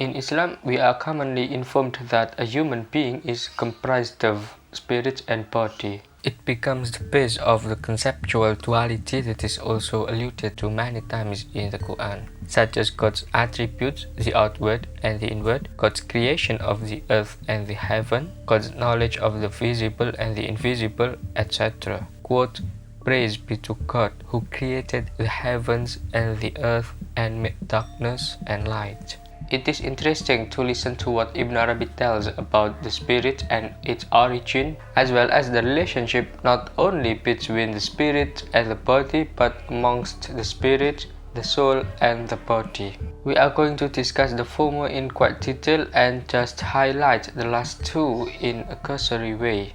In Islam, we are commonly informed that a human being is comprised of spirit and body. It becomes the base of the conceptual duality that is also alluded to many times in the Quran, such as God's attributes, the outward and the inward, God's creation of the earth and the heaven, God's knowledge of the visible and the invisible, etc. Quote, "Praise be to God who created the heavens and the earth and made darkness and light." It is interesting to listen to what Ibn Arabi tells about the spirit and its origin, as well as the relationship not only between the spirit and the body, but amongst the spirit, the soul, and the body. We are going to discuss the former in quite detail and just highlight the last two in a cursory way.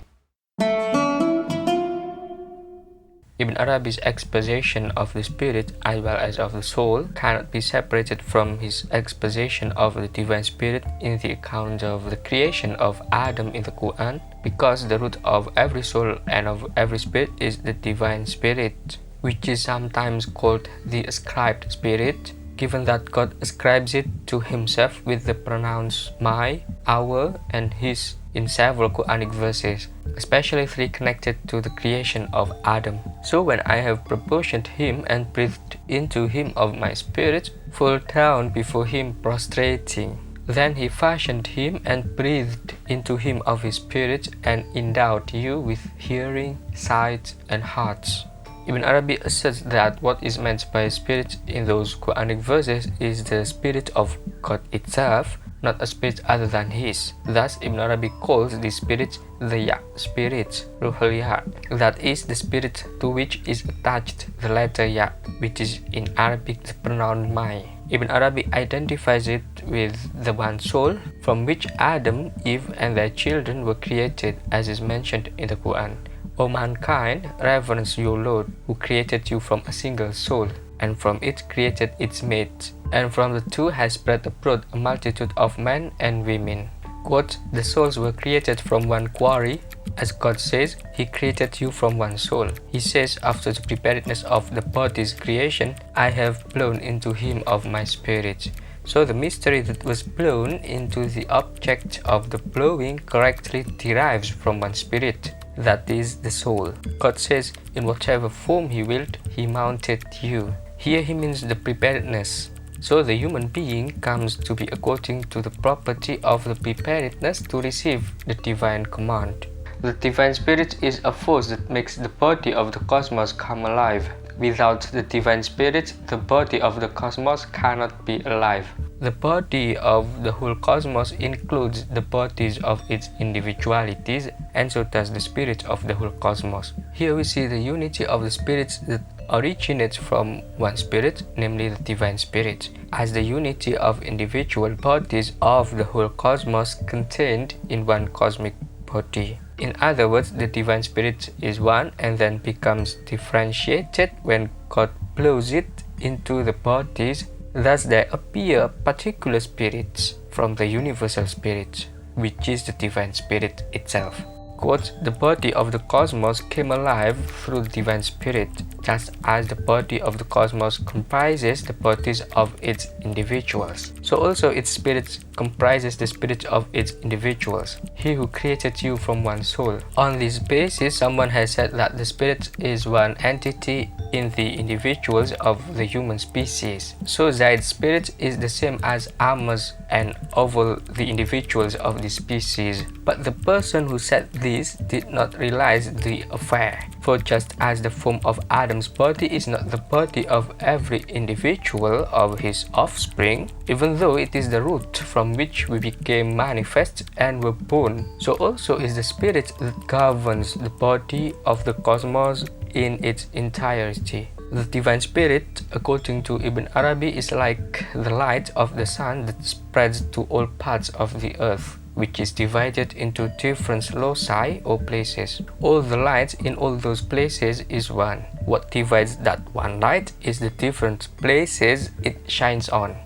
Ibn Arabi's exposition of the spirit as well as of the soul cannot be separated from his exposition of the divine spirit in the account of the creation of Adam in the Quran, because the root of every soul and of every spirit is the divine spirit, which is sometimes called the ascribed spirit, given that God ascribes it to himself with the pronouns my, our, and his in several Quranic verses, especially three connected to the creation of Adam. So when I have proportioned him and breathed into him of my spirit, fall down before him prostrating. Then he fashioned him and breathed into him of his spirit and endowed you with hearing, sight, and hearts. Ibn Arabi asserts that what is meant by spirit in those Quranic verses is the spirit of God itself, not a spirit other than his. Thus, Ibn Arabi calls this spirit the Ya spirit, Ruhul Ya, that is the spirit to which is attached the letter Ya, which is in Arabic the pronoun my. Ibn Arabi identifies it with the one soul from which Adam, Eve, and their children were created, as is mentioned in the Quran. O mankind, reverence your Lord, who created you from a single soul, and from it created its mate, and from the two has spread abroad a multitude of men and women. Quote, "The souls were created from one quarry, as God says, He created you from one soul. He says after the preparedness of the body's creation, I have blown into him of my spirit." So the mystery that was blown into the object of the blowing correctly derives from one spirit, that is the soul. God says, in whatever form He willed, He mounted you. Here He means the preparedness. So the human being comes to be according to the property of the preparedness to receive the divine command. The divine spirit is a force that makes the body of the cosmos come alive. Without the divine spirit, the body of the cosmos cannot be alive. The body of the whole cosmos includes the bodies of its individualities, and so does the spirit of the whole cosmos. Here we see the unity of the spirits that originates from one spirit, namely the divine spirit, as the unity of individual bodies of the whole cosmos contained in one cosmic body. In other words, the divine spirit is one and then becomes differentiated when God blows it into the bodies. Thus there appear particular spirits from the universal spirit, which is the divine spirit itself. Quote, "The body of the cosmos came alive through the divine spirit, just as the body of the cosmos comprises the bodies of its individuals. So also its spirit comprises the spirit of its individuals. He who created you from one soul." On this basis, someone has said that the spirit is one entity in the individuals of the human species. So Zaid's spirit is the same as Ahmad's and all the individuals of the species. But the person who said this did not realize the affair. For just as the form of Adam's body is not the body of every individual of his offspring, even though it is the root from which we became manifest and were born, so also is the spirit that governs the body of the cosmos in its entirety. The divine spirit, according to Ibn Arabi, is like the light of the sun that spreads to all parts of the earth, which is divided into different loci or places. All the light in all those places is one. What divides that one light is the different places it shines on.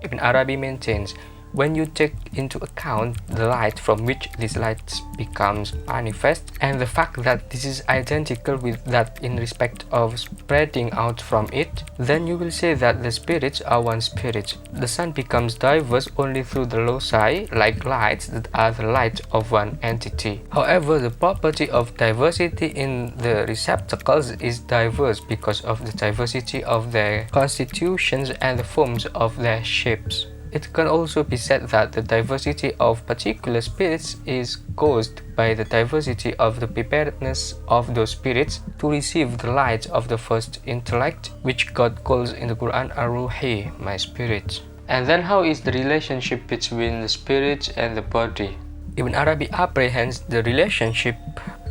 Ibn Arabi maintains, when you take into account the light from which this light becomes manifest, and the fact that this is identical with that in respect of spreading out from it, then you will say that the spirits are one spirit. The sun becomes diverse only through the loci, like lights that are the light of one entity. However, the property of diversity in the receptacles is diverse because of the diversity of their constitutions and the forms of their shapes. It can also be said that the diversity of particular spirits is caused by the diversity of the preparedness of those spirits to receive the light of the first intellect, which God calls in the Quran Ar-Ruhi, my spirit. And then how is the relationship between the spirit and the body? Ibn Arabi apprehends the relationship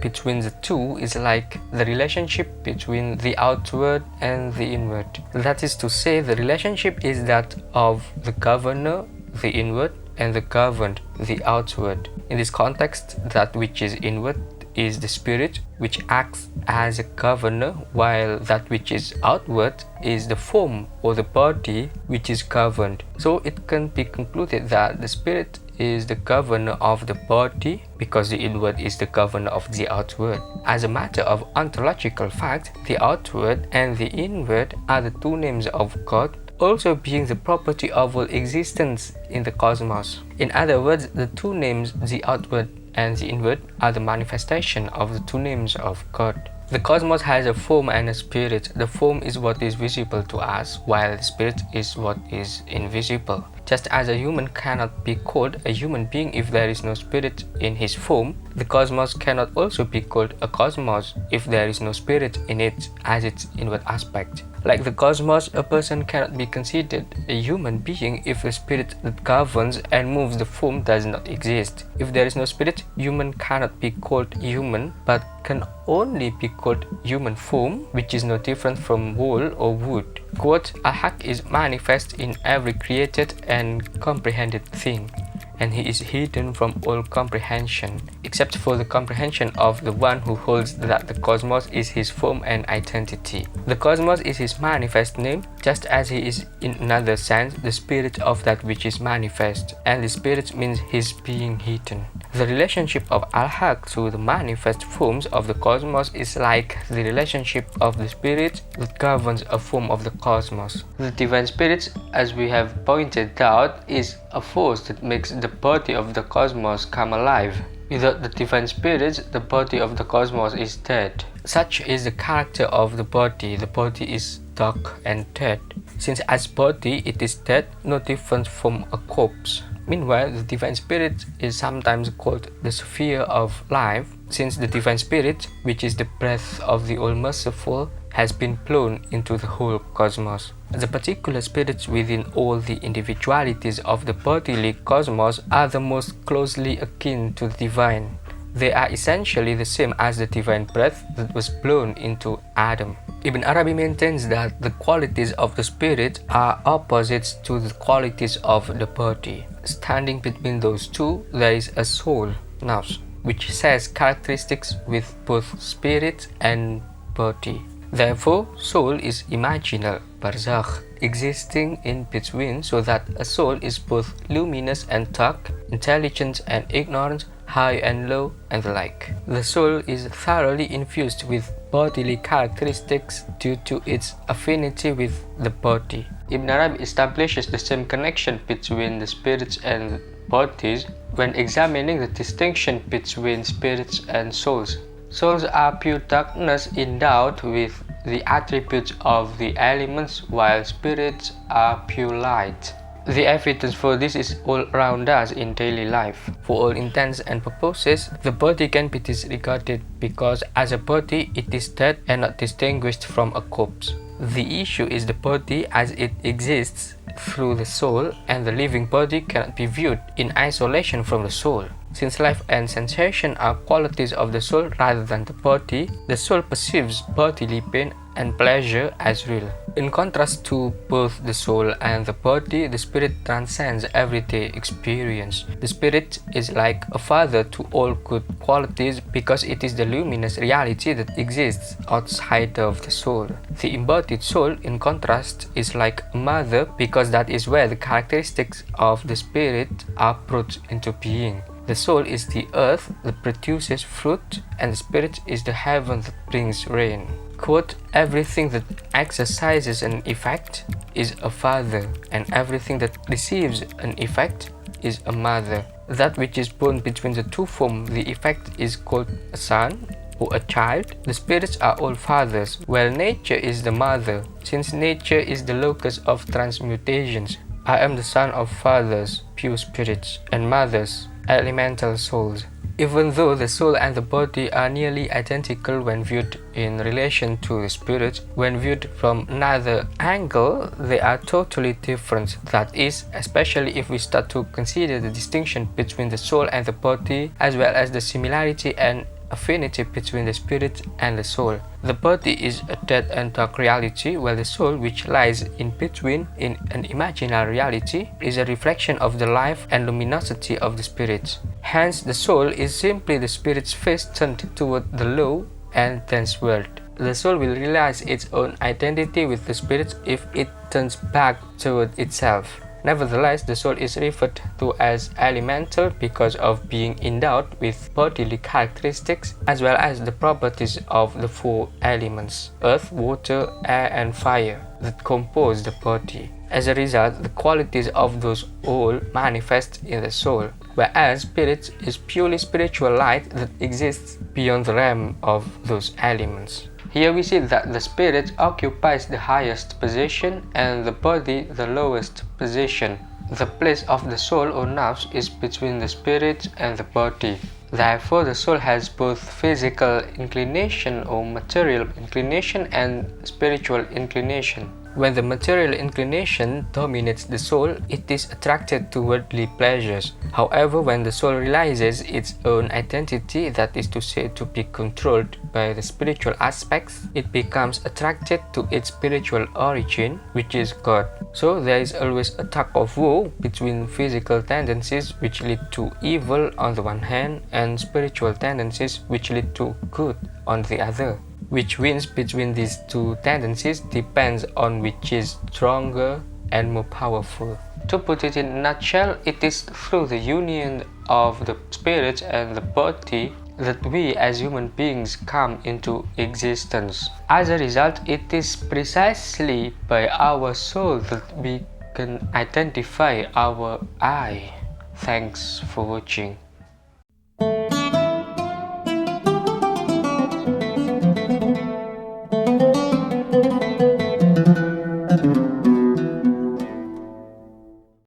between the two is like the relationship between the outward and the inward. That is to say, the relationship is that of the governor, the inward, and the governed, the outward. In this context, that which is inward is the spirit, which acts as a governor, while that which is outward is the form or the body which is governed. So it can be concluded that the spirit is the governor of the body because the inward is the governor of the outward. As a matter of ontological fact, the outward and the inward are the two names of God, also being the property of all existence in the cosmos. In other words, the two names, the outward and the inward, are the manifestation of the two names of God. The cosmos has a form and a spirit. The form is what is visible to us, while the spirit is what is invisible. Just as a human cannot be called a human being if there is no spirit in his form, the cosmos cannot also be called a cosmos if there is no spirit in it as its inward aspect. Like the cosmos, a person cannot be considered a human being if the spirit that governs and moves the form does not exist. If there is no spirit, human cannot be called human, but can only be called human form, which is no different from wool or wood. Quote, Al-Haq is manifest in every created and comprehended thing, and he is hidden from all comprehension, except for the comprehension of the one who holds that the cosmos is his form and identity. The cosmos is his manifest name, just as he is in another sense the spirit of that which is manifest, and the spirit means his being hidden. The relationship of Al-Haq to the manifest forms of the cosmos is like the relationship of the spirit that governs a form of the cosmos. The divine spirit, as we have pointed out, is a force that makes the body of the cosmos come alive. Without the divine spirit, the body of the cosmos is dead. Such is the character of the body. The body is dark and dead. Since as body it is dead, no different from a corpse. Meanwhile, the divine spirit is sometimes called the sphere of life, since the divine spirit, which is the breath of the All-Merciful, has been blown into the whole cosmos. The particular spirits within all the individualities of the bodily cosmos are the most closely akin to the divine. They are essentially the same as the divine breath that was blown into Adam. Ibn Arabi maintains that the qualities of the spirit are opposites to the qualities of the body. Standing between those two, there is a soul, nafs, which shares characteristics with both spirit and body. Therefore, soul is imaginal, barzakh, existing in between, so that a soul is both luminous and dark, intelligent and ignorant, high and low, and the like. The soul is thoroughly infused with bodily characteristics due to its affinity with the body. Ibn Arabi establishes the same connection between the spirits and bodies when examining the distinction between spirits and souls. Souls are pure darkness endowed with the attributes of the elements, while spirits are pure light. The evidence for this is all around us in daily life. For all intents and purposes, the body can be disregarded because as a body it is dead and not distinguished from a corpse. The issue is the body as it exists through the soul, and the living body cannot be viewed in isolation from the soul. Since life and sensation are qualities of the soul rather than the body, the soul perceives bodily pain and pleasure as real. In contrast to both the soul and the body, the spirit transcends everyday experience. The spirit is like a father to all good qualities because it is the luminous reality that exists outside of the soul. The embodied soul, in contrast, is like a mother because that is where the characteristics of the spirit are brought into being. The soul is the earth that produces fruit, and the spirit is the heaven that brings rain. Quote, everything that exercises an effect is a father, and everything that receives an effect is a mother. That which is born between the two forms the effect is called a son or a child. The spirits are all fathers, while nature is the mother, since nature is the locus of transmutations. I am the son of fathers, pure spirits, and mothers, elemental souls. Even though the soul and the body are nearly identical when viewed in relation to the spirit, when viewed from another angle, they are totally different. That is, especially if we start to consider the distinction between the soul and the body, as well as the similarity and affinity between the spirit and the soul. The body is a dead and dark reality, while the soul, which lies in between in an imaginary reality, is a reflection of the life and luminosity of the spirit. Hence, the soul is simply the spirit's face turned toward the low and dense world. The soul will realize its own identity with the spirit if it turns back toward itself. Nevertheless, the soul is referred to as elemental because of being endowed with bodily characteristics as well as the properties of the four elements, earth, water, air, and fire, that compose the body. As a result, the qualities of those all manifest in the soul, whereas spirit is purely spiritual light that exists beyond the realm of those elements. Here we see that the spirit occupies the highest position and the body the lowest position. The place of the soul or nafs is between the spirit and the body. Therefore, the soul has both physical inclination or material inclination and spiritual inclination. When the material inclination dominates the soul, it is attracted to worldly pleasures. However, when the soul realizes its own identity, that is to say, to be controlled by the spiritual aspects, it becomes attracted to its spiritual origin, which is God. So there is always a tug of war between physical tendencies which lead to evil on the one hand and spiritual tendencies which lead to good on the other. Which wins between these two tendencies depends on which is stronger and more powerful. To put it in a nutshell, it is through the union of the spirit and the body that we as human beings come into existence. As a result, it is precisely by our soul that we can identify our I. Thanks for watching.